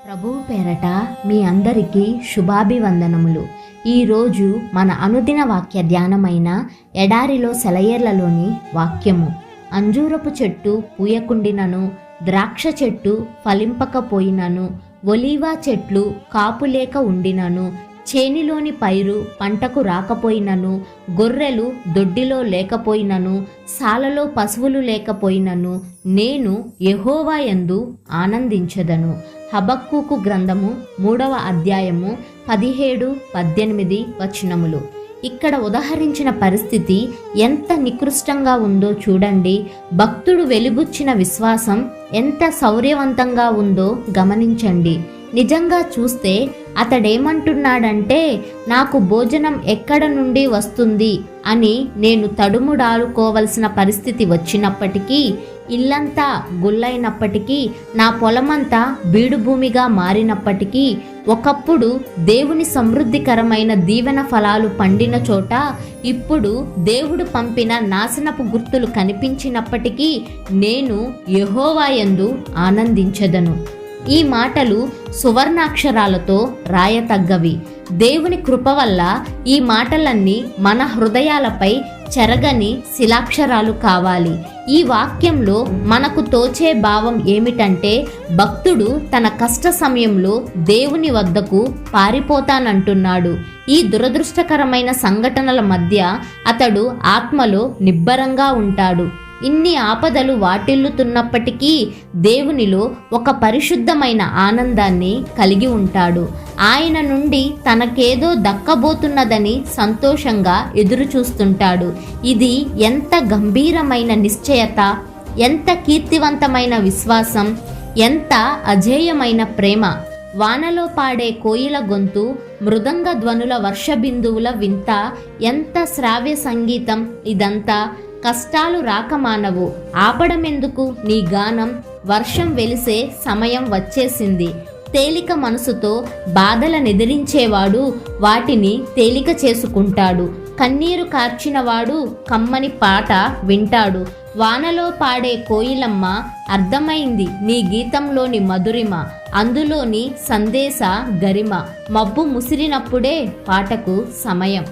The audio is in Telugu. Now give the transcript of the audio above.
ప్రభువు పేరట మీ అందరికీ శుభాభివందనములు. ఈరోజు మన అనుదిన వాక్య ధ్యానమైన ఎడారిలో సెలయేర్లలోని వాక్యము. అంజూరపు చెట్టు పూయకుండినను, ద్రాక్ష చెట్టు ఫలింపకపోయినను, ఒలీవా చెట్లు కాపులేక ఉండినను, చేనిలోని పైరు పంటకు రాకపోయినను, గొర్రెలు దొడ్డిలో లేకపోయినను, సాలలో పశువులు లేకపోయినను, నేను యెహోవా యందు ఆనందించెదను. హబక్కూకు గ్రంథము 3వ అధ్యాయము 17-18 వచనములు. ఇక్కడ ఉదహరించిన పరిస్థితి ఎంత నికృష్టంగా ఉందో చూడండి. భక్తుడు వెలిబుచ్చిన విశ్వాసం ఎంత శౌర్యవంతంగా ఉందో గమనించండి. నిజంగా చూస్తే అతడేమంటున్నాడంటే, నాకు భోజనం ఎక్కడ నుండి వస్తుంది అని నేను తడుముడాలుకోవలసిన పరిస్థితి వచ్చినప్పటికీ, ఇల్లంతా గుల్లైనప్పటికీ, నా పొలమంతా బీడుభూమిగా మారినప్పటికీ, ఒకప్పుడు దేవుని సమృద్ధికరమైన దీవెన ఫలాలు పండిన చోట ఇప్పుడు దేవుడు పంపిన నాశనపు గుర్తులు కనిపించినప్పటికీ నేను యెహోవా యందు ఆనందించెదను. ఈ మాటలు సువర్ణాక్షరాలతో రాయతగ్గవి. దేవుని కృప వల్ల ఈ మాటలన్నీ మన హృదయాలపై చెరగని శిలాక్షరాలు కావాలి. ఈ వాక్యంలో మనకు తోచే భావం ఏమిటంటే, భక్తుడు తన కష్ట సమయంలో దేవుని వద్దకు పారిపోతానంటున్నాడు. ఈ దురదృష్టకరమైన సంఘటనల మధ్య అతడు ఆత్మలో నిబ్బరంగా ఉంటాడు. ఇన్ని ఆపదలు వాటిల్లుతున్నప్పటికీ దేవునిలో ఒక పరిశుద్ధమైన ఆనందాన్ని కలిగి ఉంటాడు. ఆయన నుండి తనకేదో దక్కబోతున్నదని సంతోషంగా ఎదురు చూస్తుంటాడు. ఇది ఎంత గంభీరమైన నిశ్చయత, ఎంత కీర్తివంతమైన విశ్వాసం, ఎంత అజేయమైన ప్రేమ! వానలో పాడే కోయిల గొంతు, మృదంగ ధ్వనుల వర్షబిందువుల వింత, ఎంత శ్రావ్య సంగీతం ఇదంతా! కష్టాలు రాకమానవు, ఆపడమెందుకు నీ గానం? వర్షం వెలిసే సమయం వచ్చేసింది. తేలిక మనసుతో బాధలనెదిరించేవాడు వాటిని తేలిక చేసుకుంటాడు. కన్నీరు కార్చినవాడు కమ్మని పాట వింటాడు. వానలో పాడే కోయిలమ్మ, అర్థమైంది నీ గీతంలోని మధురిమ, అందులోని సందేశ గరిమ. మబ్బు ముసిరినప్పుడే పాటకు సమయం.